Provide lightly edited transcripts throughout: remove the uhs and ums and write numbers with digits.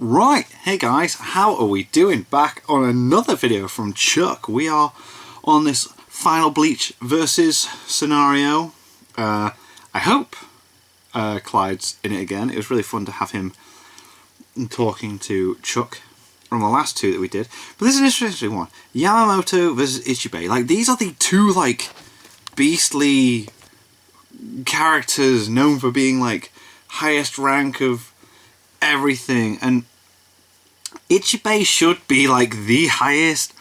Right, hey guys, how are we doing? Back on another video from Chuck. We are on this final Bleach versus scenario. I hope Clyde's in it again. It was really fun to have him talking to Chuck from the last two that we did. But this is an interesting one. Yamamoto versus Ichibei. Like, these are the two, like, beastly characters known for being, like, highest rank of everything, and Ichibei should be like the highest.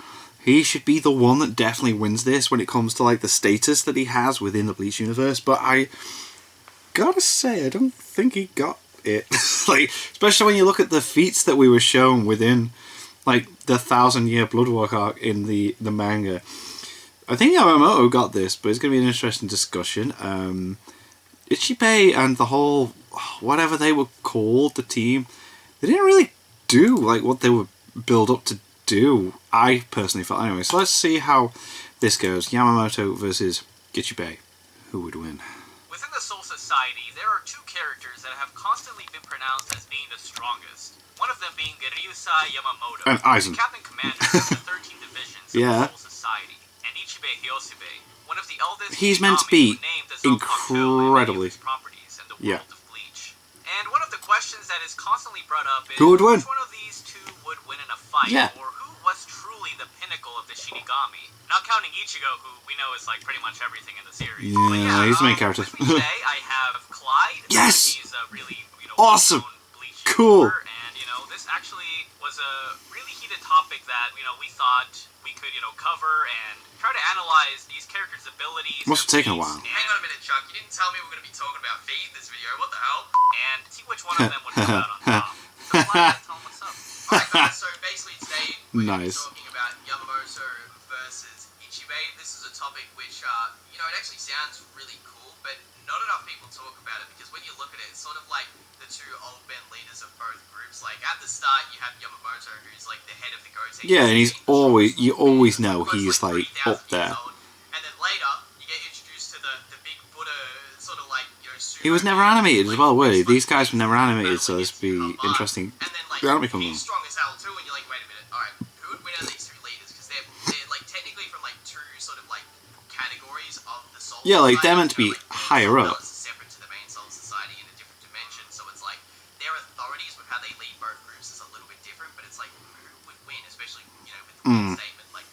He should be the one that definitely wins this when it comes to like the status that he has within the Bleach universe, but I gotta say I don't think he got it. Like, especially when you look at the feats that we were shown within like the 1,000-year Bloodwalk arc in the manga. I think Yamamoto got this, but it's gonna be an interesting discussion. Ichibei and the whole whatever they were called, the team, they didn't really do like what they were built up to do, I personally felt. Anyway, so let's see how this goes. Yamamoto versus Ichibei. Who would win? Within the Soul Society, there are two characters that have constantly been pronounced as being the strongest. One of them being Ryusai Yamamoto, and Aizen, Captain Commander of the 13 divisions of the Soul Society, and Ichibei Hyosube, one of the eldest. He's meant to be incredibly properties in the world of Bleach. And one of the questions that is constantly brought up is who would win? Which one of these two would win in a fight, or who was truly the pinnacle of the Shinigami? Not counting Ichigo, who we know is like pretty much everything in the series. Yeah, he's the main character. Today I have Clyde. Yes! He's a really, awesome. Bleach cool. YouTuber, and this actually was a really heated topic that we thought we could cover and try to analyze these characters' abilities. Must have taken a while. Hang on a minute, Chuck. You didn't tell me we're going to be talking about feet in this video. What the hell? And see which one of them would come out on top. So Clyde, tell them what's up. Alright guys, so basically today we're going to be talking about Yamamoto versus Ichibei. This is a topic which, it actually sounds really cool, but not enough people talk about it, because when you look at it, it's sort of like the two old men leaders of both groups. Like, at the start, you have Yamamoto, who's like the head of the Go-Team. Yeah, and he's always, you always know he's like up there. And then later, you get introduced to the big Buddha, sort of like, he was never animated as well, were he? These guys were never animated, so this would be interesting. And then, like, he's strong as hell too, and you're like, wait a minute, alright, who would win out of these two leaders? Because they're like technically from like two sort of like categories of the Soul Society. Yeah, like they're meant to be higher up. Separate to the main Soul Society in a different dimension, so it's like their authorities with how they lead both groups is a little bit different, but it's like who would win, especially with the statement. Like,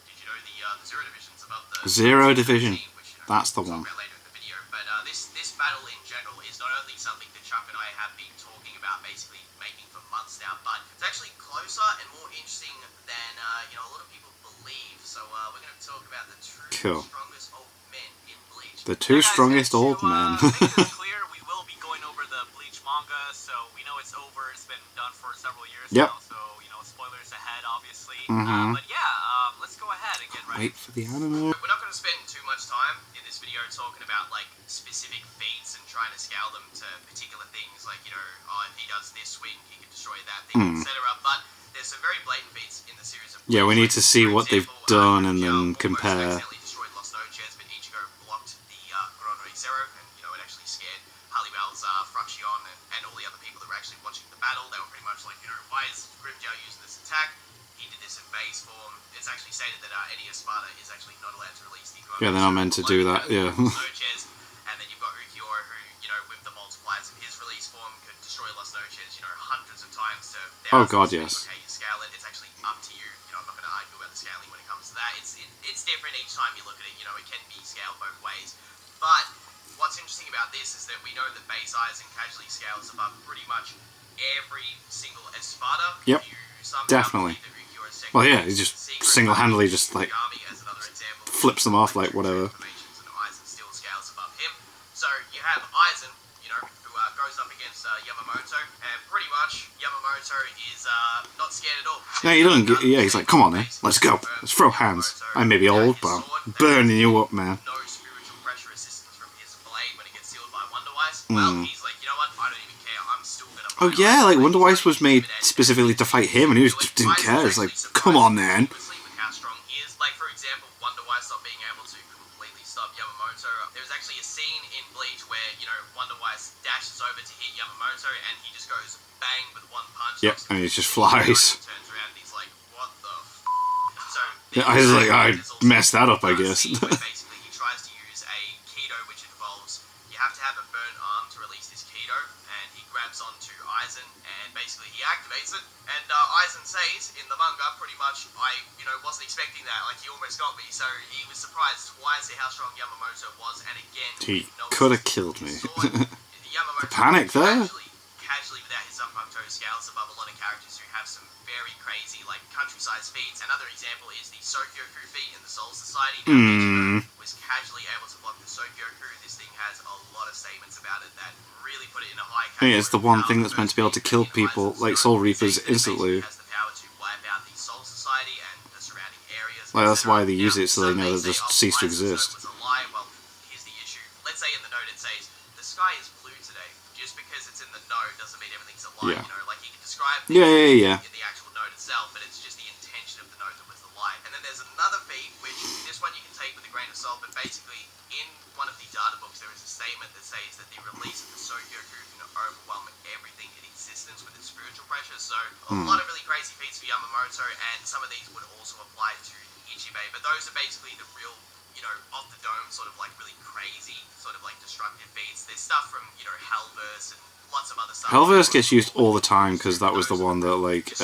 did you know the Zero Division's above the Zero Division? Team, which, that's the one. Later in the video, but this battle in general is not only something that Chuck and I have been talking about, basically making for months now, but it's actually closer and more interesting than a lot of people believe. So we're going to talk about the two strongest old men in Bleach. The two strongest old men. Make this clear, we will be going over the Bleach manga, so we know it's over. It's been done for several years now, so spoilers ahead, obviously. But yeah, let's go ahead and get ready. Wait for the anime. We're not going to spend too much time in this video talking about like specific feats and trying to scale them to particular things, like if he does this swing, he can destroy that thing, etc. But there's some very blatant feats in the series of we need to see what they've done and then compare. Destroyed Lost Noches, but Ichigo blocked the Koronoi Zero, and it actually scared Halliwell's Fraction and all the other people that were actually watching the battle. They were pretty much like, why is Grimjow using this attack? He did this in base form. It's actually stated that any Espada is actually not allowed to release the they're not meant to do that, Noches. And then you've got Ukiora, who, with the multipliers of his release form, could destroy Lost Noches, hundreds of times to thousands. Oh god, yes. Okay, you scale it. It's actually up to you. I'm not going to argue about the scaling when it comes to that. It's different each time you look at it. It can be scaled both ways. But what's interesting about this is that we know that base Aizen casually scales above pretty much every single Espada. Yep, definitely. Well, yeah, he just single-handedly just like flips them off like whatever. Still scales above him. So you have Aizen, who goes up against Yamamoto, and pretty much Yamamoto is not scared at all. No, he doesn't. He's like, come on, then, let's go, let's throw hands. I may be old, but I'm burning you up, man. No spiritual pressure assistance from his blade when it gets sealed by Wonderwise. Well, he's like, you know what? I don't even care. I'm still gonna. Oh yeah, like Wonderwise was made specifically to fight him, and he just didn't care. It's like, come on, man. With how strong he is, like for example, Wonderwise not being able to completely stop Yamamoto. There's actually a scene in Bleach where Wonderwise dashes over to hit Yamamoto, and he just goes bang with one punch. Yep, and he just flies. Turns around and he's like, what the f***? So Yeah, I was like, I messed that up, I guess. basically, he tries to use a keto, which involves you have to have a burnt arm to release this keto, and he grabs onto Aizen, and basically he activates it. And Aizen says in the manga, pretty much, I wasn't expecting that. Like, he almost got me. So he was surprised twice at how strong Yamamoto was, and again, he could have killed me. Yamamoto the panic there. Casually without his Zanpakuto scales above a lot of characters who have some very crazy, like, country-sized feats. Another example is the Sokyoku feat in the Soul Society. Now, was casually able to block the Sokyoku. This thing has a lot of statements about it that really put it in a high category. I mean, it's the one thing that's meant to be able to kill people, like Soul Reapers, instantly. Has the power to wipe out the Soul Society and the surrounding areas. Like, that's why they use it, so they know they just cease to exist. Was a lie. Well, here's the issue. Let's say in the note it says, the sky is blue today. Just because it's in the note doesn't mean everything's a lie. Yeah. Like, you can describe Yeah. in the actual note itself, but it's just the intention of the note that was the lie. And then there's another feat, which this one you can take with a grain of salt, but basically in one of the data books there is a statement that says that the release of the Sokyoku can overwhelm everything in existence with its spiritual pressure. So a lot of really crazy feats for Yamamoto, and some of these would also apply to Ichibei, but those are basically the real, off the dome, sort of like really crazy, sort of like destructive feats. There's stuff from, Hellverse and lots of other stuff. Hellverse gets used all the time because that was the one that, like,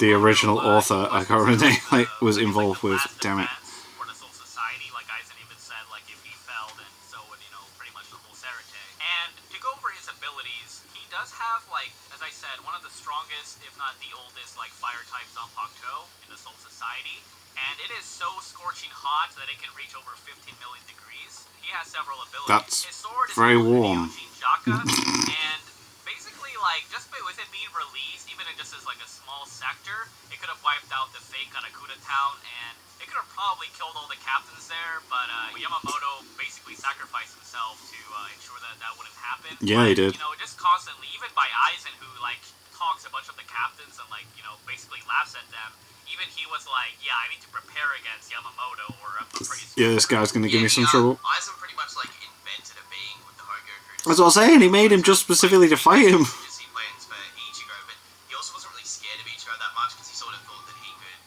the original author, I can't remember, like, was involved with. Damn it. For the Soul Society, like Aizen even said, like if he fell, then so would pretty much the whole Serite. And to go over his abilities, he does have, like, as I said, one of the strongest, if not the oldest, like fire type Zanpakuto in the Soul Society. And it is so scorching hot that it can reach over 15 million degrees. He has several abilities. That's his sword is very warm. And basically, like, just with it being released, even in just as like a small sector, it could have wiped out the fake Kanakuda town, and it could have probably killed all the captains there. But Yamamoto basically sacrificed himself to ensure that that wouldn't happen. Yeah, he did. Just constantly, even by Aizen, who like talks a bunch of the captains and like basically laughs at them. Even he was like, yeah, I need to prepare against Yamamoto, or I'm pretty sure. Yeah, this guy's gonna give me some trouble. Aizen pretty much like invented a being with the Hogoku. That's what I was saying, he made him just specifically to fight him. Plans for Ichigo, but he also wasn't really scared of Ichigo that much because he sort of thought that he could,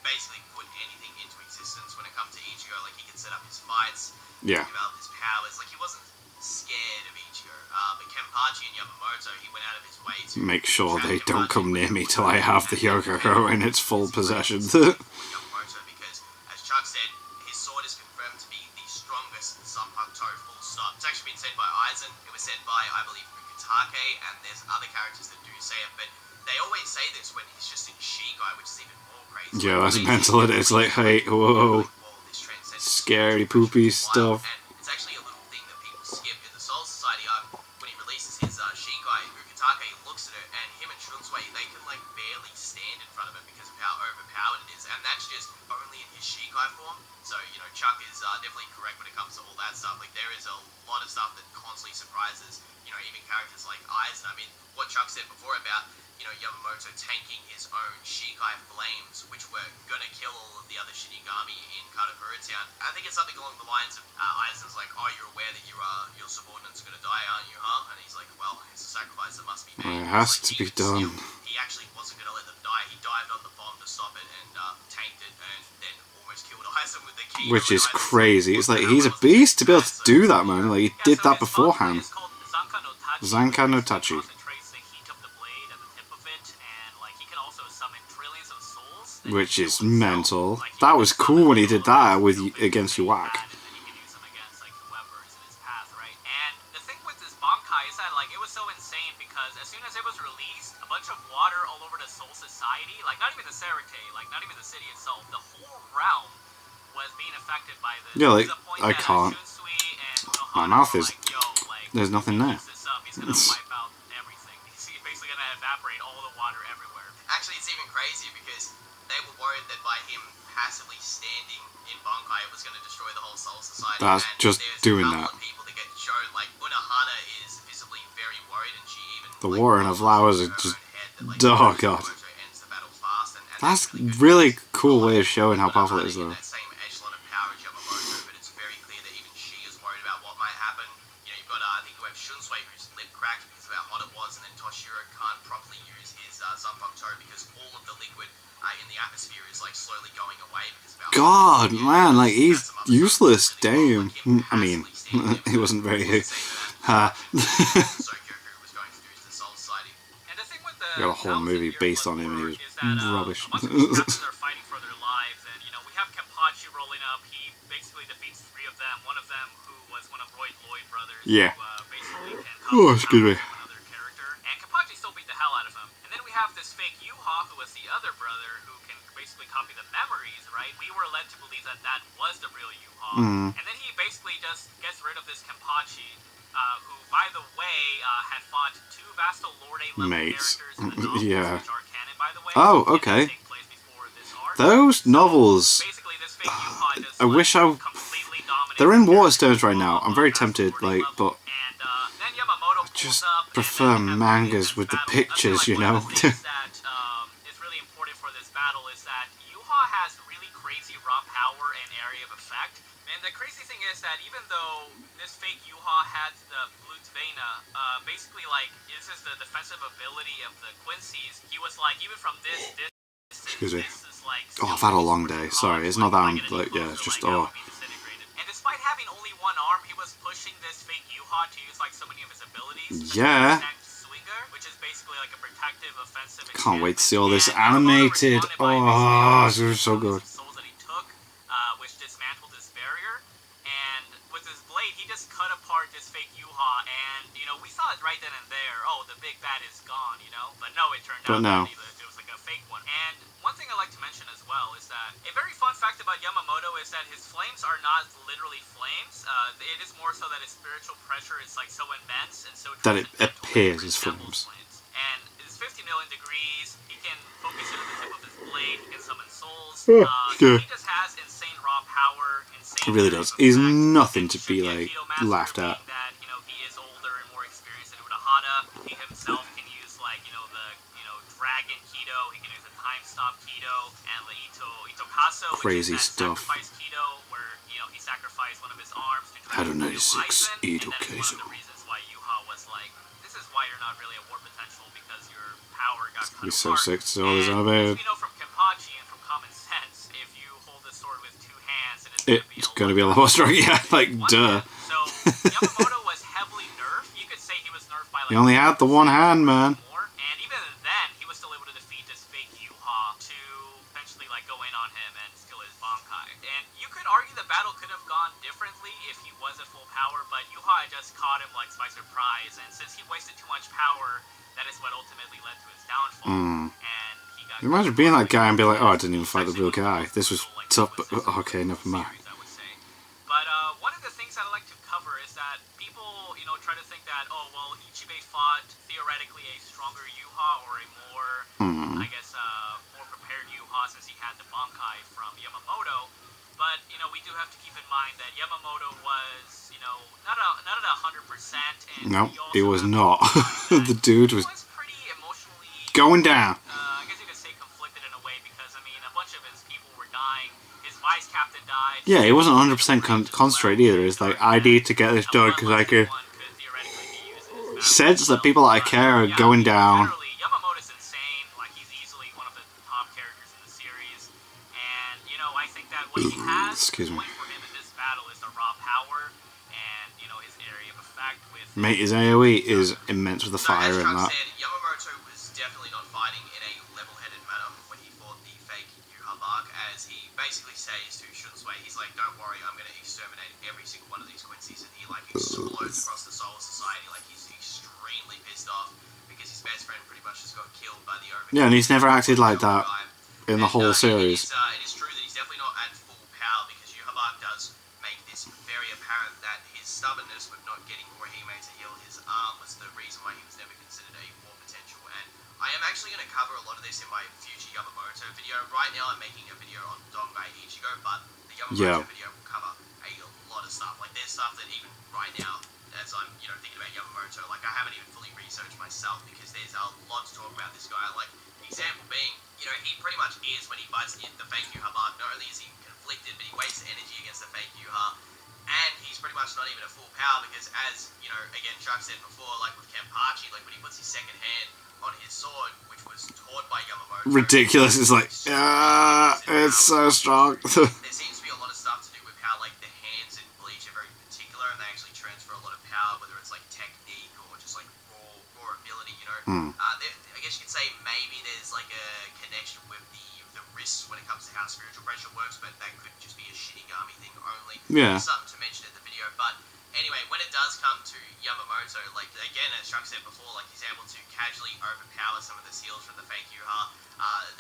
basically put anything into existence when it comes to Ichigo. Like, he could set up his fights, develop his powers. Like, he wasn't scared of Ichigo. But Kenpachi and Yamamoto, he went out of his way to make sure they don't come near me till I have the Yokoko in its full possession. Yamamoto, because, as Chuck said, his sword is confirmed to be the strongest Zanpakuto, full stop. It's actually been said by Aizen. It was said by, I believe, Ukitake, and there's other characters that do say it, but they always say this when he's just in Shikai, which is even more crazy. Yeah, that's mental. It is like, hey, whoa, scary poopy stuff. And it's actually a little thing that people skip in the Soul Society arc. When he releases his Shikai, Ukitake looks at it, and him and Shunsui, they can like barely stand in front of it because of how overpowered it is, and that's just only in his Shikai form. So, Chuck is definitely correct when it comes to all that stuff. Like, there is a lot of stuff that constantly surprises, even characters like Aizen. I mean, what Chuck said before about, Yamamoto tanking his own Shikai flames, which were gonna kill all of the other Shinigami in Karakura Town. I think it's something along the lines of Aizen's like, oh, you're aware that your subordinate's gonna die, aren't you, huh? And he's like, well, it's a sacrifice that must be made. It has to be done. He actually wasn't gonna let them die. He dived on the bomb to stop it and tanked it, and then almost killed Aizen with the key. Which is crazy. It's like, he's a beast to be able to do that, man. Like, he did that beforehand. Zanka no Tachi. Which is mental. That was cool when he did that with against Yuak. And the thing with this Bankai is that like it was so insane because as soon as it was released, a bunch of water all over the Soul Society, like not even the Serite, like not even the city itself, the whole realm was being affected by this. Yeah, like, I can't. My mouth is. There's nothing there. He's gonna wipe out everything. He's basically gonna evaporate all the water everywhere. Actually, it's even crazier because they were worried that by him passively standing in Bankai, it was going to destroy the whole Soul Society. That's and just doing that. People that get shown, like Unohana is visibly very worried, and she even the war and the flowers are just. Oh god. That's really cool way of showing how powerful it is, though. hot it was, and then Toshiro can't properly use his Zanpakuto because all of the liquid in the atmosphere is like slowly going away because of God, man, like he's useless. Damn. I mean, he wasn't very. Sokyoku was going to do to the Soul Society. And the thing with the Got a whole movie based on him, and he was rubbish. a bunch of these captains are fighting for their lives, and we have Kenpachi rolling up. He basically defeats 3 of them. One of them, who was one of Lloyd brothers, Yeah. who basically can Oh, excuse me. another character. And Kenpachi still beat the hell out of him. And then we have this fake Yuha, who was the other brother, who can basically copy the memories, right? We were led to believe that that was the real Yuha. And then he basically just gets rid of this Kenpachi, who, by the way, had fought 2 Vasto Lorde level Mates. characters in the novels, Yeah. which are canon, by the way. Oh, okay. Take place before this arc. Those novels. Basically, this fake Yuha just, I wish I. completely dominates They're in the Waterstones character right now. I'm very Vasto tempted, Lorde like, level. but And then Yamamoto I just pulls up, prefer and then we have mangas this with the battle. pictures, I feel you like know. one of the things that is really important for this battle is that Yuha has really crazy raw power and area of effect. And the crazy thing is that even though this fake Yuha had the Blutvena, basically like this is the defensive ability of the Quincy's, he was like, even from this Excuse me. this is like Oh, I've had a long day. Sorry, it's not that I'm like, yeah, it's just oh. And despite having only one arm, he was pushing this fake Yuha to use like so many of his abilities. Yeah. Which is basically like a protective, offensive. Can't wait to see all this animated. Oh, this is so good. Souls that he took, which dismantled this barrier, and with his blade, he just cut apart this fake Yuha, and we saw it right then and there. Oh, the big bad is gone, But no, it turned out that it was like a fake one. And one thing I like to mention as well is that a very fun fact about Yamamoto is that his flames are not literally flames. It is more so that his spiritual pressure is like so immense and so That it transcendental appears that it as resembles flames. And it's 50 million degrees. He can focus it on the tip of his blade. He can summon souls. Yeah. He just has insane raw power. Insane. It really does. He's nothing to be like laughed at. That he is older and more experienced than Urahara. He himself can use like the dragon keto. He can use the time stop keto and the itokaso, Crazy which is that stuff. sacrifice keto, where he sacrificed one of his arms to I don't know, Aizen, 6 and that is one of itokaso. the reasons why Yuha was like, this is why you're not really a war potential, because your power got cut He's so apart. sick to all this And animated. as we know from Kenpachi and from common sense, if you hold the sword with 2 hands, then It's gonna be a lot more strong. Yeah, like duh. So Yamamoto was heavily nerfed. You could say he was nerfed by like. He only had the one hand, man. More, and even then, he was still able to defeat this fake Yuha to eventually like go in on him and steal his Bankai. And you could argue the battle could have gone differently if he was at full power, but Yuha just caught him like by surprise, and since he wasted too much power, that is what ultimately led to his downfall. And he got. Imagine being that guy and be like, oh, I didn't even fight the real guy. This was tough, but okay, never mind. I would say. But one of the things that I like to cover is that people, try to think that, oh, well, Ichibe fought theoretically a stronger Yuha or a more, I guess, more prepared Yuha since he had the Bankai from Yamamoto. But we do have to keep in mind that Yamamoto was, not at 100%. And No, he was not. The dude was pretty emotionally going down. I guess you could say conflicted in a way because a bunch of his people were dying. His vice captain died. Yeah, he wasn't 100% concentrated either. It's like, I need to get this done because I could sense that people that I care are going down. Yamamoto's insane. Like, he's easily one of the top characters in the series. And, I think that what he has going for him in this battle is the raw power and, his area of effect with... Mate, his AoE is immense with the fire and that. Said, Yamamoto was definitely not fighting in a level-headed manner when he fought the fake Yuha Bark, as he basically says to Shunsui, he's like, don't worry, I'm going to exterminate every single one of these Quincy's, and he like explodes across the Soul Society, like he's extremely pissed off because his best friend pretty much just got killed by the overkill. Yeah, and he's never acted like that in the whole series. It is true that he's definitely not at full power because Yuha Bark does make this very apparent that his stubbornness with not getting Orihime to heal his arm was the reason why he was never considered a war potential. And I am actually going to cover a lot of this in my future Yamamoto video. Right now I'm making a video on Bankai Ichigo, but the Yamamoto video will cover a lot of stuff. Like there's stuff that even right now, as I'm thinking about Yamamoto, like I haven't even fully researched myself because there's a lot to talk about this guy. Like example being, he pretty much is when he fights the fake Yuha Bark, not only is he conflicted, but he wastes energy against the fake Yuha. And he's pretty much not even at full power because, as, you know, again, Shark said before, like with Kenpachi, like when he puts his second hand on his sword, which was taught by Yamamoto. Ridiculous. It's like, it's so strong. There seems to be a lot of stuff to do with how, like, the hands in Bleach are very particular and they actually transfer a lot of power, whether it's, like, technique or just, like, raw ability, you know. I guess you could say maybe there's, like, a connection with the wrists when it comes to how spiritual pressure works, but that could just be a Shinigami thing only. Yeah. Something to mention in the video, but anyway, when it does come to Yamamoto, like, again, as Chuck said before, like, he's able to casually overpower some of the seals from the fake Yuha.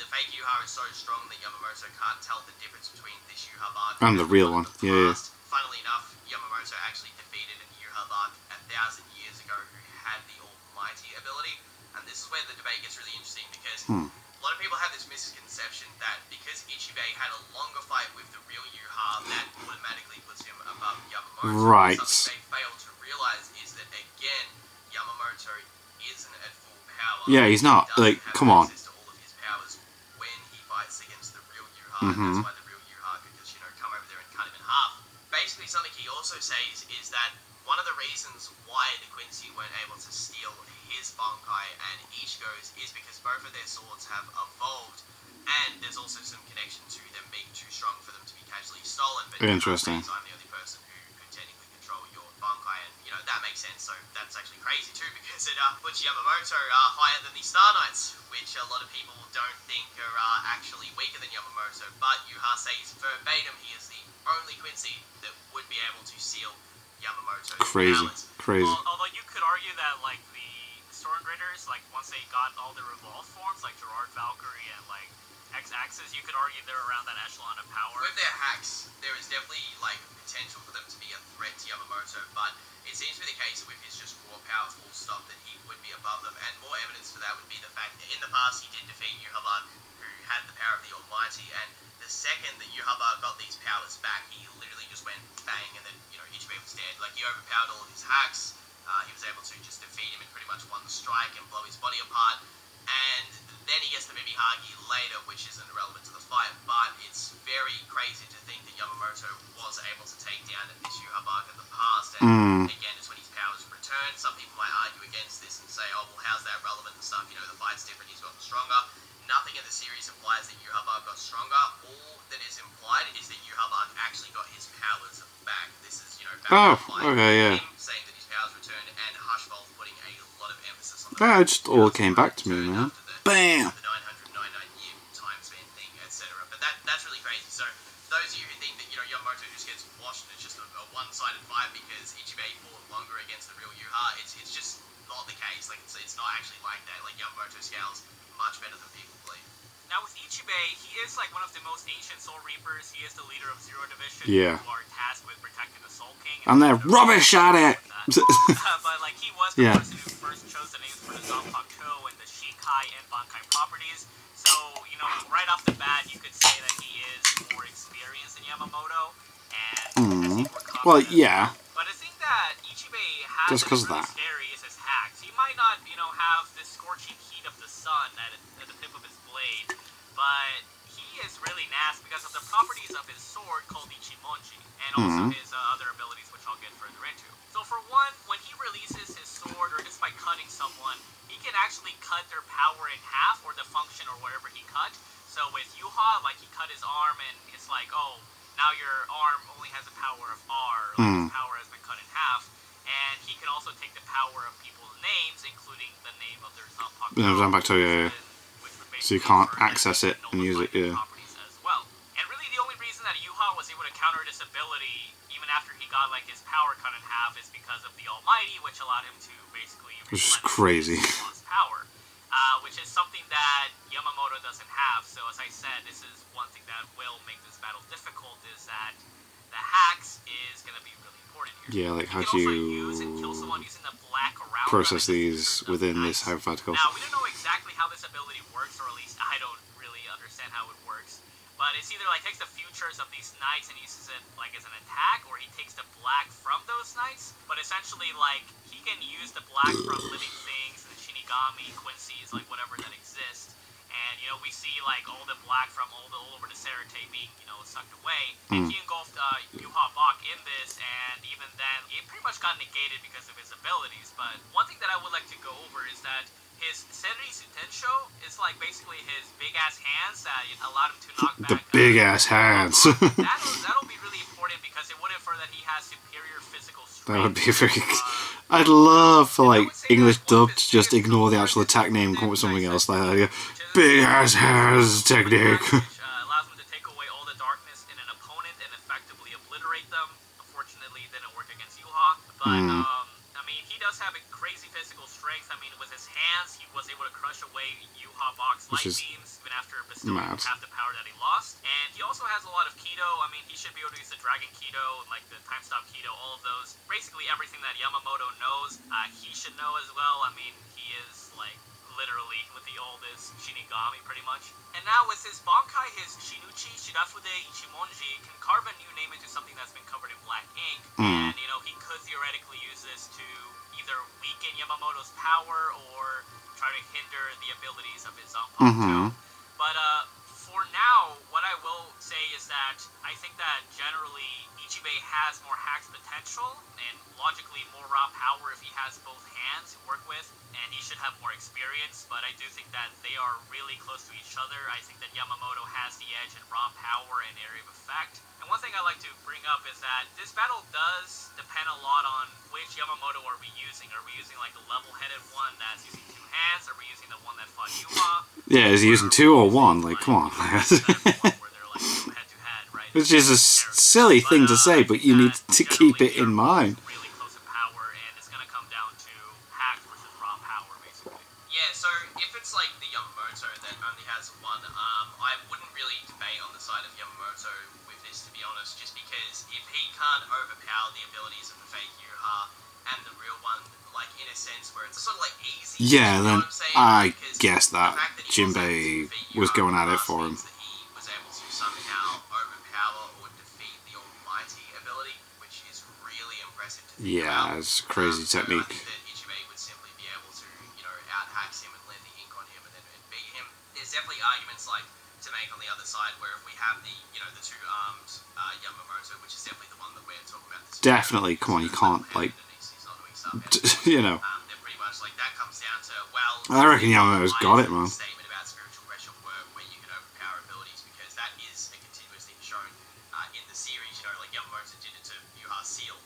The fake Yuha is so strong that Yamamoto can't tell the difference between this Yuha bark and the real one. Yeah. Funnily enough, Yamamoto actually defeated a Yuha bark 1,000 years ago who had the almighty ability, and this is where the debate gets really interesting because a lot of people have this misconception that because Ichibei had a longer fight with the real Yuha, that automatically puts him above Yamamoto. Right. Something they fail to realize is that, again, Yamamoto isn't at full power. Yeah, he's not. He Like, come on. access to all of his powers when he fights against the real Yuha, and that's why the real Yuha could just, you know, come over there and cut him in half. Basically, something he also says is that one of the reasons why the Quincy weren't able to steal his Bankai and Ichigo's is because both of their swords have evolved, and there's also some connection to them being too strong for them to be casually stolen. But interesting. I'm the only person who could technically control your Bankai, and, you know, that makes sense. So that's actually crazy too, because it puts Yamamoto higher than the Star Knights, which a lot of people don't think are actually weaker than Yamamoto. But Yuha says verbatim he is the only Quincy that would be able to seal Yamamoto's powers. Crazy. Although you could argue that, like, the Storm Raiders, like, once they got all their evolved forms, like Gerard Valkyrie and, like, X-Axis, you could argue they're around that echelon of power. With their hacks, there is definitely, like, potential for them to be a threat to Yamamoto, but it seems to be the case with his just raw power full stop that he would be above them, and more evidence for that would be the fact that in the past he did defeat Yuhaban, who had the power of the Almighty, and the second that Yuhaban got these powers back, he literally just went bang, and then, you know, Ichibei was dead. Like, he overpowered all of his hacks, he was able to just defeat him in pretty much one strike and blow his body apart, and then he gets the Mimihagi later, which isn't relevant to the fight, but it's very crazy to think that Yamamoto was able to take down this Yuhaban in the past, and again, it's when his powers returned. Some people might argue against this and say, oh, well, how's that relevant and stuff, you know, the fight's different, he's gotten stronger. Nothing in the series implies that Yuhaban got stronger. All that is implied is that Yuhaban actually got his powers back. This is, you know, back him saying that his powers returned, and Hushvolf putting a lot of emphasis on it just all came back to me, man. Bam! The 999 year time span thing, etc. But that's really crazy. So those of you who think that, you know, Yamamoto just gets washed and it's just a one-sided fight because Ichibei fought longer against the real Yuha, it's just not the case. Like, it's not actually like that. Like, Yamamoto scales much better than people believe. Now with Ichibei, he is like one of the most ancient Soul Reapers. He is the leader of Zero Division, who are tasked with protecting the Soul King. And they're rubbish at it! But like, he was the person who first chose the names for the Zanpakuto and the Shikai and Bankai properties. So, you know, right off the bat, you could say that he is more experienced than Yamamoto, and well, yeah. But the thing that Ichibei has Just that's because really scary is his hacks. He might not, you know, have this scorching heat of the sun at the tip of his blade, but he is really nasty because of the properties of his sword called Ichimonji, and also his other abilities, which I'll get further into. So for one, when he releases his sword, or just by cutting someone, he can actually cut their power in half, or the function, or whatever he cut. So with Yuha, like, he cut his arm, and it's like, oh, now your arm only has the power of R, like his power has been cut in half. And he can also take the power of people's names, including the name of their Zanpakuto. Yeah. So you can't access it and use it, properties as well. And really the only reason that Yuha was able to counter this ability, even after he got, like, his power cut in half, is because of the Almighty, which allowed him to basically which is crazy. His lost power. Which is something that Yamamoto doesn't have. So as I said, this is one thing that will make this battle difficult, is that the hacks is going to be really important here. Yeah, like, how do you process these within this hypothetical? Now, we don't know exactly how this ability works, or at least I don't really understand how it works. But it's either, like, takes the futures of these knights and uses it, like, as an attack, or he takes the black from those knights. But essentially, like, he can use the black from living things, the Shinigami, Quincy's, like, whatever that exists. And, you we see like all the black from all over the Serite being, sucked away. And he engulfed Yuha Bach in this, and even then, it pretty much got negated because of his abilities. But one thing that I would like to go over is that his Senri Sutensho is like basically his big ass hands that allowed him to knock back. The big ass hands. that'll be really important because it would infer that he has superior physical strength. That would be very. I'd love for like English dub to just ignore the actual attack name and come up with something else like that. Big ass hands technique. Allows him to take away all the darkness in an opponent and effectively obliterate them. Unfortunately, it didn't work against Yuha, but I mean, he does have a crazy physical strength. I mean, with his hands, he was able to crush away Yuha Bach's light beams, even after bestowing half the power that he lost. And he also has a lot of Kido. I mean, he should be able to use the Dragon Kido, like the Time Stop Kido, all of those. Basically, everything that Yamamoto knows, he should know as well. I mean, he is, like, literally with the oldest Shinigami, pretty much. And now with his Bankai, his Shinuchi, Shirafude, Ichimonji, can carve a new name into something that's been covered in black ink. And, he could theoretically use this to either weaken Yamamoto's power or try to hinder the abilities of his Zanpakuto. But for now, what I will say is that I think that generally Ichibei has more hacks potential and logically more raw power if he has both hands to work with, and he should have more experience. But I do think that they are really close to each other. I think that Yamamoto has the edge in raw power and area of effect. And one thing I like to bring up is that this battle does depend a lot on which Yamamoto are we using. Are we using like the level-headed one that's using two hands? Are we using the one that fought Yuha? Yeah, is he using two or one? Like, come on. Which is a silly thing to say, but you need to keep it in mind. Really close in power, and it's going to come down to hack versus raw power, basically. Yeah, so if it's like the Yamamoto that only has one arm, I wouldn't really debate on the side of Yamamoto with this, to be honest, just because if he can't overpower the abilities of the fake Yuha and the real one, like in a sense where it's sort of like easy. Yeah, then I guess that Jinbei was going at it for him. He was able to somehow overpower or defeat the almighty ability, which is really impressive to think about. It's a crazy technique. I think that Ichibei would simply be able to, out-hacks him and land the ink on him and then beat him. There's definitely arguments like to make on the other side where if we have the, the two-armed Yamamoto, which is definitely the one that we're talking about. Definitely, come on, you can't, like, then pretty much like that comes down to, well, I reckon Yamamoto's got it, man. Statement about spiritual pressure work where you can overpower abilities, because that is a continuous thing shown in the series. Like Yamamoto did it to Yuha Seal,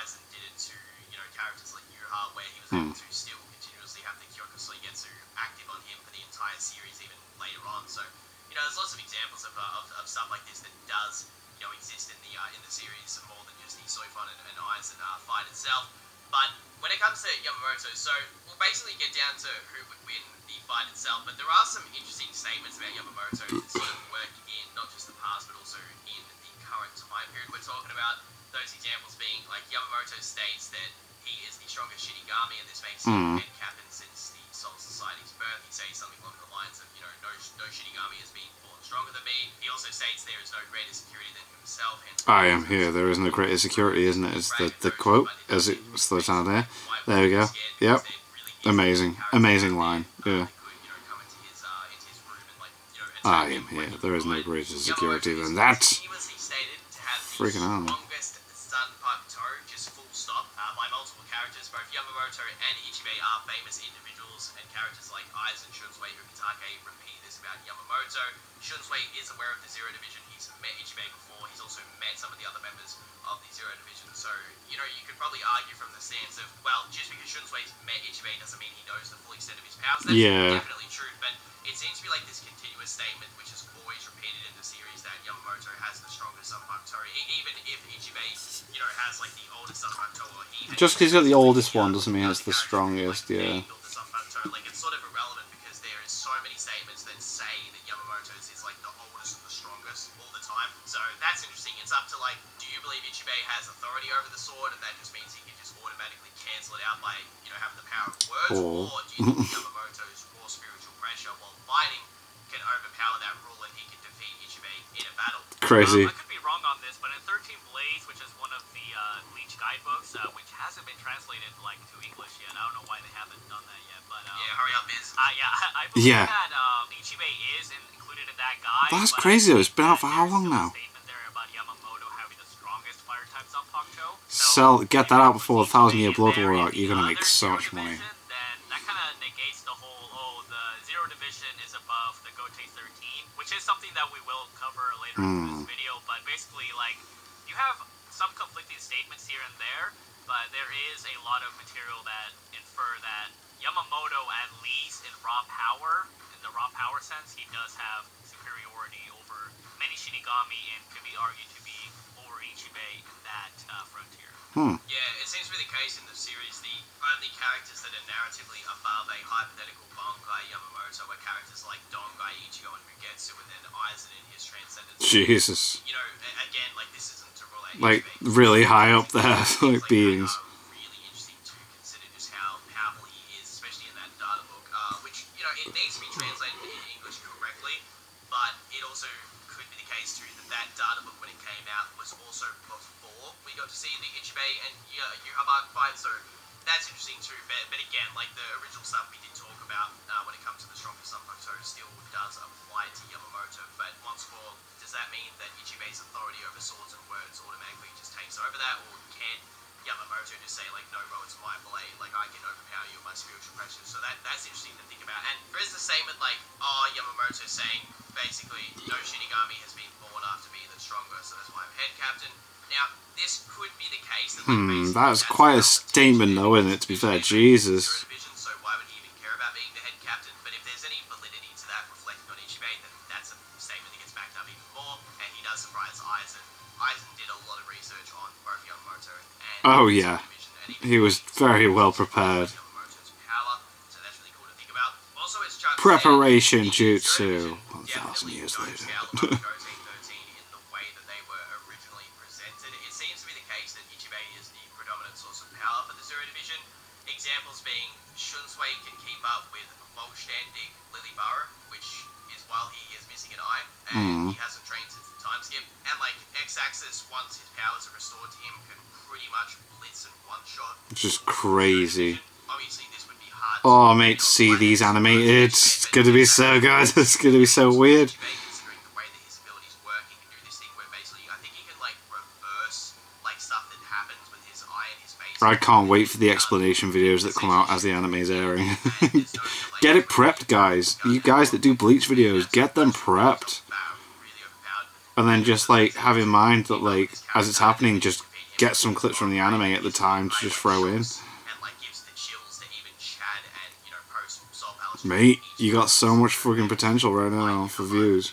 Aizen did it to characters like Yuha, where he was able to still continuously have the Kyokusui Getsu active on him for the entire series, even later on. So there's lots of examples of stuff like this that does exist in the series more than just the Soifon and Aizen fight itself. But when it comes to Yamamoto, so we'll basically get down to who would win the fight itself, but there are some interesting statements about Yamamoto that sort of work in not just the past, but also in the current time period we're talking about. Those examples being, like, Yamamoto states that he is the strongest Shinigami, and this makes him head captain since the Soul Society's birth. He says something along the lines of, no Shinigami has been born stronger than me. He also states there is no greater security than himself. I am here. There is no greater security, isn't it? Is the quote as it slows down there. There we go. Yep. Amazing. Amazing line. Yeah. I am here. There is no greater security than that. Freaking hell. By multiple characters, both Yamamoto and Ichibei are famous individuals, and characters like Aizen, Shunsui, Ukitake repeat this about Yamamoto. Shunsui is aware of the Zero Division. He's met Ichibei before. He's also met some of the other members of the Zero Division. So, you could probably argue from the stance of, well, just because Shunsui's met Ichibei doesn't mean he knows the full extent of his powers. That's definitely true, but it seems to be like this continuous statement, which is always repeated in the series, that Yamamoto has the strongest Zanpakuto. Even if Ichibei, has like the oldest Zanpakuto, or just because he's got the oldest one doesn't mean it's the strongest, yeah. Like, it's sort of irrelevant because there is so many statements that say that Yamamoto's is like the oldest and the strongest all the time. So that's interesting. It's up to, like, do you believe Ichibei has authority over the sword and that just means he can just automatically cancel it out by, having the power of words? Or do you think Yamamoto's raw spiritual pressure while fighting can overpower that rule and he can defeat Ichibei in a battle? Crazy. I could be wrong on this, but in 13 Blades, which is one of the Bleach guidebooks, which hasn't been translated to English yet. I don't know why they haven't done that yet, but hurry up, Biz. I believe that the Ichibe is included in that guide. That's crazy though, it's been out for how long now? Statement there about Yamamoto having the strongest fire types on Pakuto. Get that out before the 1,000 Year Blood War arc, you're gonna make so much money. Then that kind of negates the whole, the Zero Division is above the Gote 13, which is something that we will cover later in this video, but basically, like, you have some conflicting statements here and there, but there is a lot of material that infer that Yamamoto, at least in raw power, in the raw power sense, he does have superiority over many Shinigami and could be argued to be over Ichibei in that frontier. Yeah, it seems to be the case in the series. The only characters that are narratively above a hypothetical Bankai Yamamoto are characters like Dongai, Ichigo, and Mugetsu, and then Aizen in his Transcendence. Jesus. You know, again, like, this isn't to relate. Like, really high up there, like, beings. Really interesting to consider just how powerful he is, especially in that data book, which, you know, it needs to be translated in English correctly, but it also could be the case too that that data book, when it came out, was also before we got to see the Ichibei and Yuhabak fight, so that's interesting too. But again, like, the original stuff we did talk about when it comes to the strongest Sunfucto still does apply to Yamamoto, but once more, does that mean that Ichibei's authority over swords and words automatically just takes over that, or can Yamamoto just say, like, no, bro, it's my blade, like, I can overpower you with my spiritual pressure? So that's interesting to think about. And there is the statement, like, Yamamoto saying, basically, no Shinigami has been born after me that's stronger, so that's why I'm head captain. Now, this could be the case. That, that's quite a statement though, isn't it, to be fair? Jesus. So why would he even care about being the head captain? But if there's any validity to that reflecting on Ichibei, then that's a statement that gets backed up even more, and he does surprise Aizen. Aizen did a lot of research on both Yamamoto and oh yeah, he was very well prepared. Yamamoto's power, so that's really cool to think about. Also, it's Preparation jutsu. 1,000 years later. in the way that they were originally presented. It seems to be the case that Ichibei is the predominant source of power for the Zero Division. Examples being Shunsui can keep up with Volstandig Lilybara, which is while he is missing an eye, and he hasn't trained since the time skip. And, like, X-Axis, once his powers are restored to him, can pretty much blitz and one-shot. Which is crazy. Obviously, this would be hard. Oh, mate, to see these animated. It's gonna be so good. It's gonna be so weird. Considering the way that his abilities work, he can do this thing where basically, I think he can, like, reverse, like, stuff that happens with his eye and his face. I can't wait for the explanation videos that come out as the anime is airing. Get it prepped, guys. You guys that do Bleach videos, get them prepped. And then just, like, have in mind that, like, as it's happening, just get some clips from the anime at the time to just throw in. Mate, you got so much fucking potential right now for views.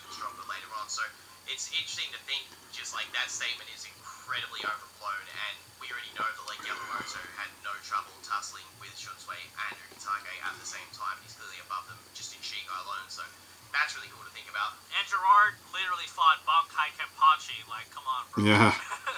So it's interesting to think, just like, that statement is incredibly overblown, and we already know that, like, Yamamoto had no trouble tussling with Shunsui and Ukitage at the same time. He's clearly above them just in Shiga alone, so that's really cool to think about. And Gerard literally fought Bankai Kenpachi, like, come on, bro. Yeah.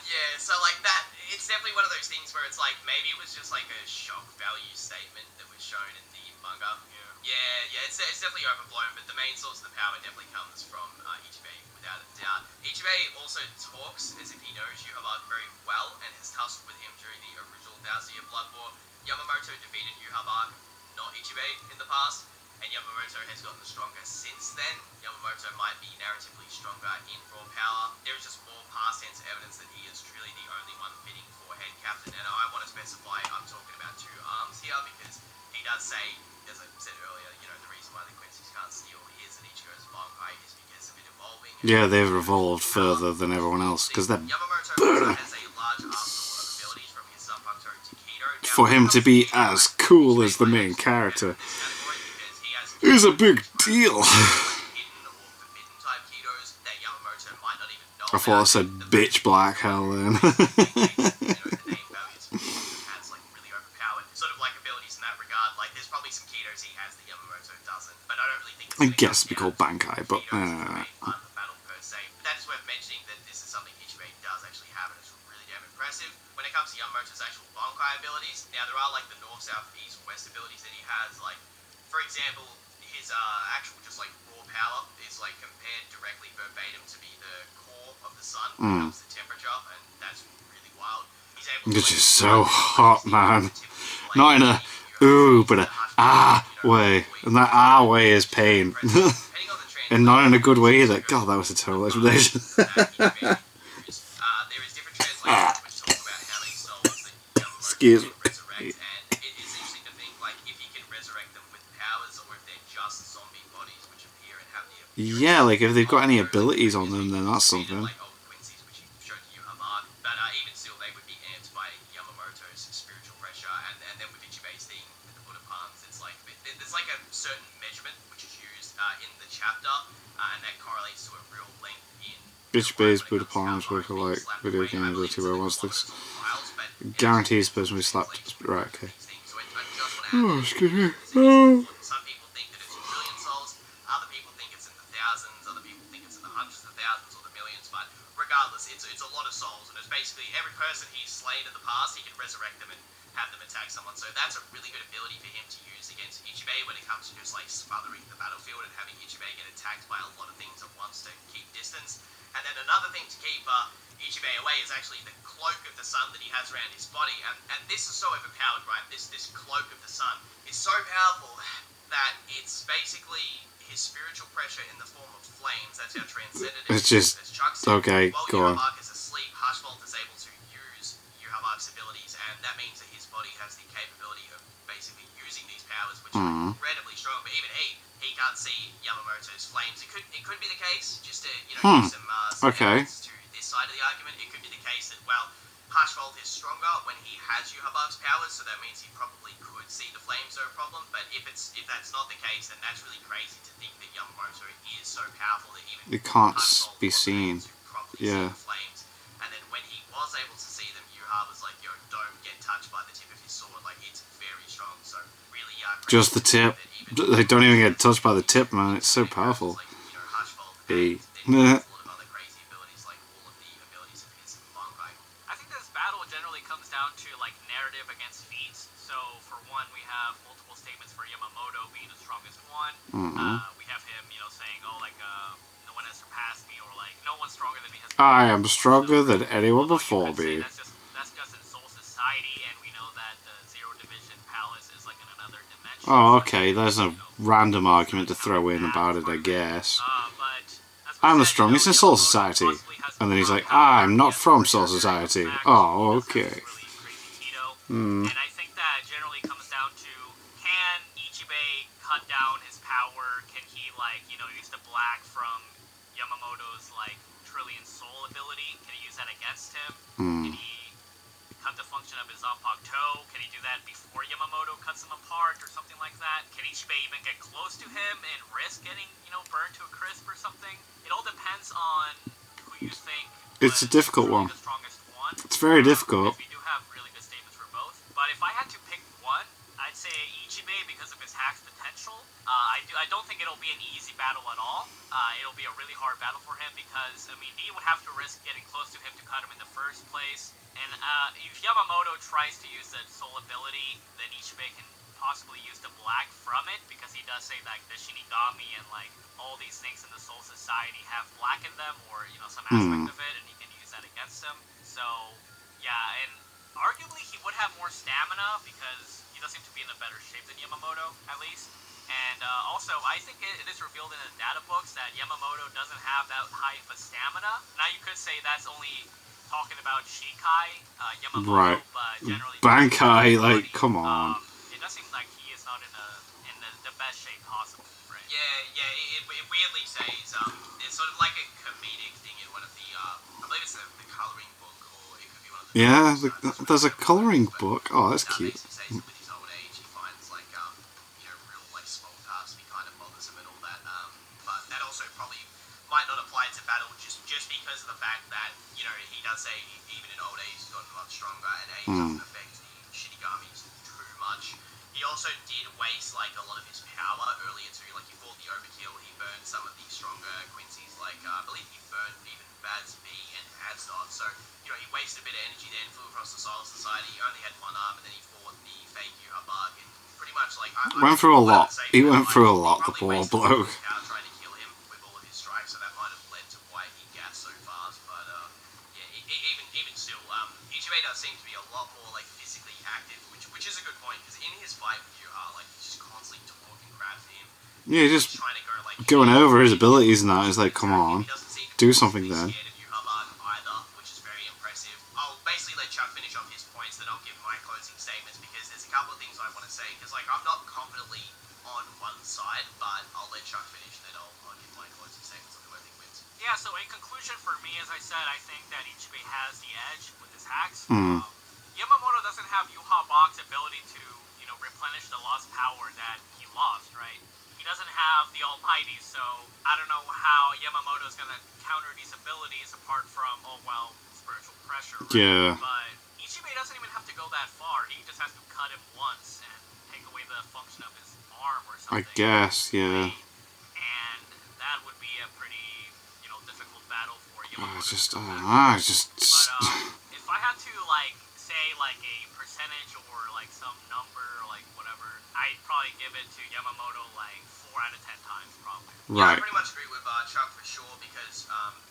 Yeah, so, like, that, it's definitely one of those things where it's like, maybe it was just like a shock value statement that was shown in the manga. Yeah, it's definitely overblown, but the main source of the power definitely comes from Ichibei, without a doubt. Ichibei also talks as if he knows Yuhabak very well and has tussled with him during the original 1,000-year Blood War. Yamamoto defeated Yuhabak, not Ichibei, in the past, and Yamamoto has gotten stronger since then. Yamamoto might be narratively stronger in raw power. There is just more past tense evidence that he is truly the only one fitting for head captain, and I want to specify I'm talking about two arms here, because he does say, as I said earlier, you know, the reason why the Quincy's can't steal his and Ichigo's Bankai is because of it evolving. Yeah, they've evolved further than everyone else, because they're Yamamoto also has a large arsenal of abilities from his Sunfucto Takedo. for him to be as cool as the main character is a big deal. I thought I said bitch black hell then. I guess it'd be called Bankai, but that is worth mentioning that this is something Ichibei does actually have, and it's really damn impressive. When it comes to Yamamoto's actual Bankai abilities, now there are, like, the north, south, east, west abilities that he has. Like, for example, his actual just, like, raw power is, like, compared directly verbatim to be the core of the sun when it comes to temperature, and that's really wild. He's able to, it's just so hot, man. Not in a ooh, but a way. And that way is pain. And not in a good way either. God, that was a terrible explanation. There is different translations which talk about how many souls that Yamamoto Excuse can me. resurrect, and it is interesting to think like if he can resurrect them with powers or if they're just zombie bodies which appear and have the appearance. Yeah, like if they've got any abilities on them, then that's something. Like old Quincy's which he showed to you, Hamad, but even still they would be amped by Yamamoto's spiritual pressure, and then with Ichibei's thing with the Buddha palms, it's like there's like a certain measurement which is used in the chapter, and that correlates to a real length in. Ichibei's Buddha palms work like video game ability where once this guarantees the person will be slapped. Right, okay. Oh, excuse me. Oh. Some people think that it's a trillion souls, other people think it's in the thousands, other people think it's in the hundreds of thousands or the millions, but regardless, it's a lot of souls, and it's basically every person he's slain in the past, he can resurrect them and have them attack someone, so that's a really good ability for him to use against Ichibei when it comes to just like smothering the battlefield and having Ichibei get attacked by a lot of things at once to keep distance. And then another thing to keep Ichibei away is actually the cloak of the sun that he has around his body, and this is so overpowered, right? This cloak of the sun is so powerful that it's basically his spiritual pressure in the form of flames. That's how transcendent it is. It's just as Chuck said. okay. While Go on. Yuhamark is asleep, Hushbolt is able to use Yuhamark's abilities, and that means that his body has the capability of basically using these powers, which are incredibly strong. But even he can't see Yamamoto's flames. It could be the case, just to use some evidence to this side of the argument. It could be the case that Hushbolt is stronger when he has Yuhamark's powers, so that means he probably could see the flames, no problem. But if that's not the case, then that's really crazy to think that Yamamoto is so powerful that even It can't Hushbolt be wasn't seen. able to properly Yeah. see the flames. And then when he was able to see them, Yuha was like, "Yo, don't get touched by the tip of his sword. Like it's very strong." So really, Just the tip. They don't even get touched by the tip, man. It's so powerful. Like, Hushbolt, Hey. and then he has a lot of other crazy abilities, like all of the abilities of his Bankai. I think this battle generally comes down to like narrative against feats. So for one, we have multiple statements for Yamamoto being the strongest one. We have him, saying, "Oh, like no one has surpassed me," or like no one's stronger than me. I am stronger than anyone before me. That's just in Soul Society, and we know that the Zero Division Palace is like in another dimension. Oh, okay. There's a random argument to throw in about it, I guess. I'm the strongest in Soul Society. And then he's like, I'm not from Soul Society. Oh, okay. And I think that generally comes down to, can Ichibei cut down his power? Can he, use the black from Yamamoto's, trillion soul ability? Can he use that against him? Can he cut the function of his Zanpakuto toe? Can he do that before Yamamoto cuts him apart or something like that? Can Ichibei even get close to him and risk getting, burned to a crisp or something? It all depends on who you think It's a difficult one. the strongest one. It's very difficult. We do have really good statements for both. But if I had to pick one, I'd say Ichibei because of his hack's potential. I don't think it'll be an easy battle at all. It'll be a really hard battle for him because, he would have to risk getting close to him to cut him in the first place. And if Yamamoto tries to use the soul ability, then Ichibei can possibly use the black from it, because he does say that the Shinigami and all these things in the Soul Society have black in them, or some aspect of it, and he can use that against him. So yeah, and arguably he would have more stamina because he does seem to be in a better shape than Yamamoto, at least. And also, I think it is revealed in the data books that Yamamoto doesn't have that high of a stamina. Now you could say that's only talking about Shikai, Yamamoto, Right. but generally Bankai, come on. it does seem like he is not in the best shape possible, right? Yeah. It weirdly says it's sort of like a comedic thing in one of the I believe it's the coloring book, or it could be one of the Yeah, there's a colouring book. Oh, that's cute. Basically says that with his old age he finds real small tasks be kind of bothersome and all that. But that also probably might not apply to battle just because of the fact that he does say even in old age he's gotten a lot stronger, and age doesn't affect the Shinigamis too much. He also did waste a lot of his power earlier too. He fought the Overkill, he burned some of the stronger Quincy's, I believe he burned even Baz B and Hadstot. So he wasted a bit of energy then, flew across the Soul Society. He only had one arm, and then he fought the fake Yuhabug, and pretty much Went through a lot. He went through a lot, the poor bloke. Trying to kill him with all of his strikes, so that might have led to why he gassed so fast. But even still, Ichibei does seem to be a lot more physically active, which is a good point, because in his fight with Yuha, he's just Yeah, just trying to go like going over his abilities and that is like, come on, he doesn't seem to do be something particularly then. scared of Yuhabag either, which is very impressive. I'll basically let Chuck finish off his points, then I'll give my closing statements because there's a couple of things I want to say. Because like I'm not confidently on one side, but I'll let Chuck finish, then I'll give my closing statements on who I think wins. Yeah, so in conclusion for me, as I said, I think that Ichibe has the edge with his hacks. Mm. Yamamoto doesn't have Yuhabag's ability to, replenish the lost power that he lost, right? He doesn't have the Almighty, so I don't know how Yamamoto is going to counter these abilities apart from, spiritual pressure, right? Yeah. But Ichibe doesn't even have to go that far. He just has to cut him once and take away the function of his arm or I something. guess, yeah. And that would be a pretty, difficult battle for Yamamoto. I don't know, But if I had to say a percentage or some number or whatever, I'd probably give it to Yamamoto 4 out of 10 times probably. Right. Yeah, I pretty much agree with Chuck for sure because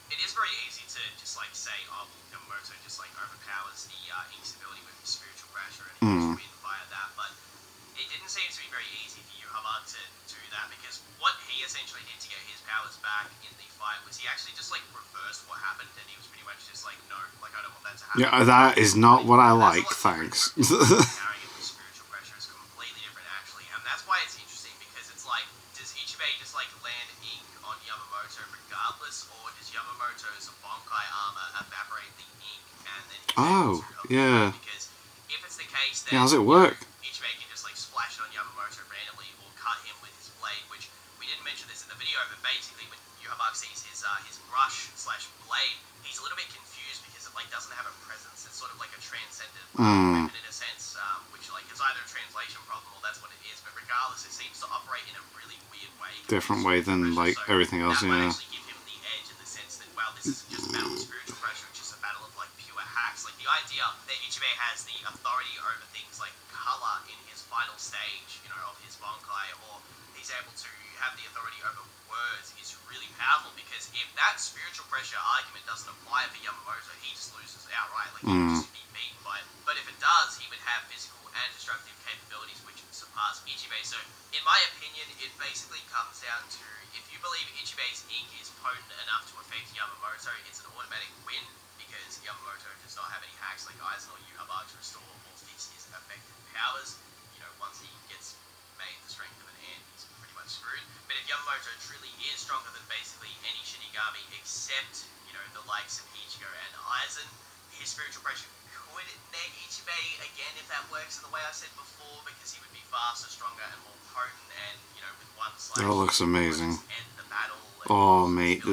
it is very easy to just say, oh, Yamamoto just overpowers the Ink's ability with his spiritual pressure and he just win via that. But it didn't seem to be very easy for Yuhabag to do that because what he essentially did to get his powers back in the fight was he actually just reversed what happened and he was pretty much just no, I don't want that to happen. Yeah, that is not what I like, thanks. Carrying it with spiritual pressure is completely different actually, and that's why it's interesting because it's does Ichibei just land ink on Yamamoto regardless, or does Yamamoto's Bankai armor evaporate the ink and then yeah. because if it's the case then Yeah, how's it work? Ichibei can just splash it on Yamamoto randomly or cut him with his blade, which we didn't mention this in the video, but basically when Yuhabag sees his brush / blade, he's a little bit confused because it doesn't have a presence. It's sort of like a transcendent weapon in a sense, which is either a translation problem or that's what it is. But regardless, it seems to operate in a really weird way. Different way than everything else, that yeah. might actually give him the edge in the sense that this isn't just a battle of spiritual pressure, it's just a battle of pure hacks. The idea that Ichibei has the authority over things like color in his final stage, of his Bankai, or he's able to have the authority over words is really powerful because if that spiritual pressure argument doesn't apply for Yamamoto, he just loses outright. He would just be beaten by it. But if it does, he would have physical and destructive capabilities which surpass Ichibei. So, in my opinion, it basically comes down to if you believe Ichibei's ink is potent enough to affect Yamamoto, it's an automatic win because Yamamoto does not have any hacks like Aizen or Yuhabag to restore or fix his affected powers. Once he gets made the strength of an ant, he's pretty much screwed. But if Yamamoto truly is stronger than basically any Shinigami except, the likes of Ichigo and Aizen, his spiritual pressure could neg Ichibei again if that works in the way I said before, because he would be faster, stronger, and more potent, and with one slash That looks amazing. end the battle. Oh, mate.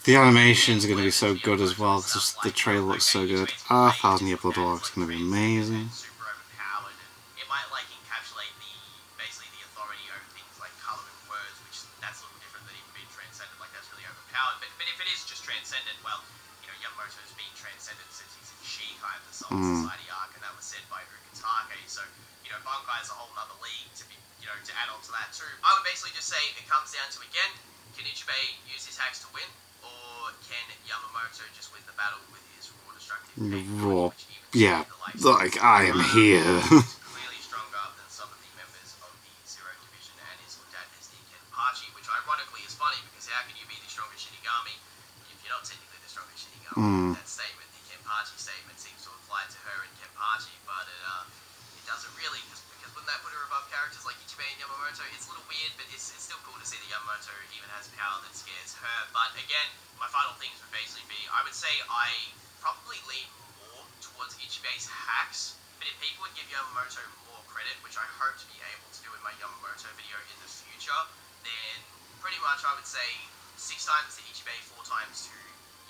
The animation's going to be so good as well because the trailer looks so good. 1,000 Year Blood War is going to be amazing. Super overpowered, and it might encapsulate basically the authority over things like color and words, which that's a little different than even being transcendent. That's really overpowered. But if it is just transcendent, well, Yamamoto's been transcended since he's in Shikai, the Soul Society arc, and that was said by Ukitake. So Bankai is a whole other league to be to add on to that too. I would basically just say it comes down to again, can Ichibei use his hacks to win? Or can Yamamoto just win the battle with his raw destructive Raw. Yeah, I am here. He's clearly stronger than some of the members of the Zero Division and is looked at as the Kenpachi, which ironically is funny because how can you be the strongest Shinigami if you're not technically the strongest Shinigami? That statement, the Kenpachi statement, seems to apply to her and Kenpachi, but it doesn't really because wouldn't that put her above characters like Ichibei and Yamamoto? It's a little weird, but it's still cool to see that Yamamoto even has power that scares her. But again, my final things would basically be, I would say I probably lean more towards Ichibei's hacks, but if people would give Yamamoto more credit, which I hope to be able to do in my Yamamoto video in the future, then pretty much I would say 6 times to Ichibei, 4 times to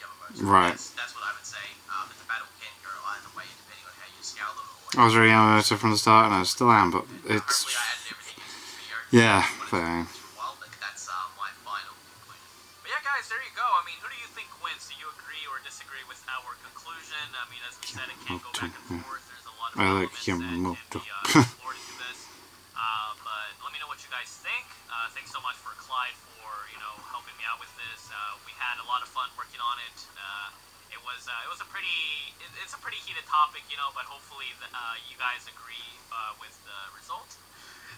Yamamoto. Right. That's what I would say. But the battle can go either way depending on how you scale them. I was really Yamamoto from the start, and I still am, but it's... Hopefully I added everything into the video. Yeah, fair. But that's my final conclusion. But yeah, guys, there you go. I mean, who do you think wins? Do you agree or disagree with our conclusion? I mean, as we said, it can go back and forth. There's a lot of I like elements Yamamoto. that can be explored into this. But let me know what you guys think. Thanks so much for Clyde for helping me out with this. We had a lot of fun working on it. It was a pretty heated topic, but hopefully you guys agree with the result.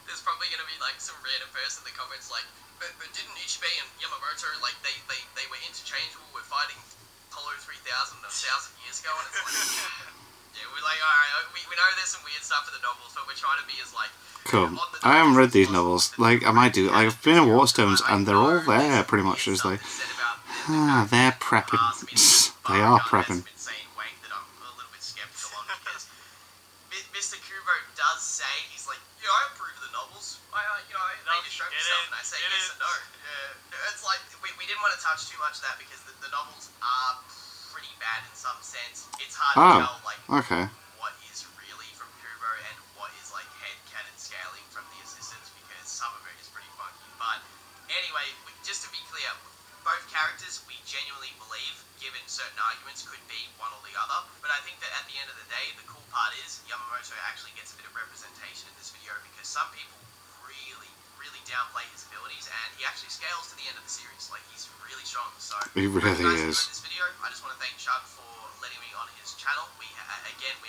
there's probably gonna be like some random person in the comments like, but didn't Ichibei and Yamamoto like they were interchangeable with fighting Apollo 3000 1,000 years ago? And it's like, yeah, we're like, alright, we know there's some weird stuff in the novels, but we're trying to be as like cool. I haven't read these novels. Like, I might do. Like, I've been in Waterstones, and they're all there pretty much. It's like, they're prepping. They are prepping. Mr. Kubo does say, he's like, yeah, I approve of the novels. I made a show myself, and I say yes and no. It's like, we didn't want to touch too much of that because the novels are pretty bad in some sense. It's hard to tell, like, what is really from Kubo and what is, like, headcanon scaling from the assistants because some of it is pretty funky. But anyway, just to be clear, both characters we genuinely believe, given certain arguments, could be one or the other. But I think that at the end of the day, the cool part is Yamamoto actually gets a bit of representation in this video because some people really downplay his abilities, and he actually scales to the end of the series. Like, he's really strong. So he really is. This video, I just want to thank Chuck for letting me on his channel. We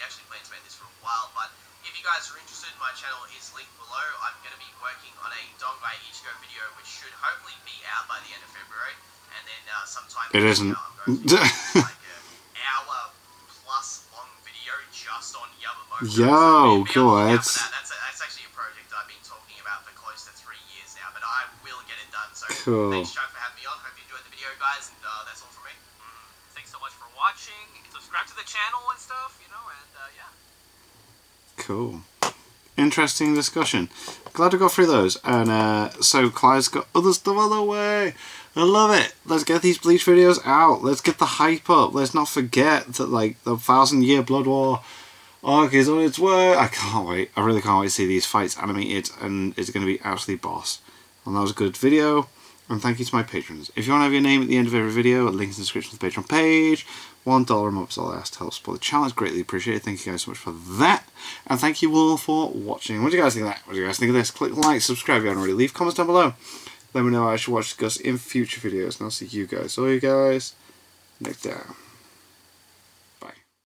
actually planned to make this for a while, but if you guys are interested, my channel is linked below. I'm going to be working on a Bankai Ichigo video, which should hopefully be out by the end of February, and then sometime it isn't. I'm going to be like an hour plus long video just on Yamamoto. Yo, good. That's actually a project I've been talking about for close to 3 years now, but I will get it done. So cool. Thanks, Chuck, for having me on. Hope you enjoyed the video, guys, and that's all from me. Thanks so much for watching. Subscribe to the channel and stuff, you know, and yeah. Cool. Interesting discussion. Glad we got through those. And so Clyde's got other stuff on the way. I love it. Let's get these Bleach videos out. Let's get the hype up. Let's not forget that, like, the 1,000-year Blood War arc is on its way. I can't wait. I really can't wait to see these fights animated, and it's going to be absolutely boss. And that was a good video. And thank you to my patrons. If you want to have your name at the end of every video, a link in the description to the Patreon page. $1 a month is all I ask to help support the channel. It's greatly appreciated. Thank you guys so much for that. And thank you all for watching. What do you guys think of that? What do you guys think of this? Click like, subscribe if you haven't already. Leave comments down below. Let me know what I should watch discuss in future videos. And I'll see you guys. Next time.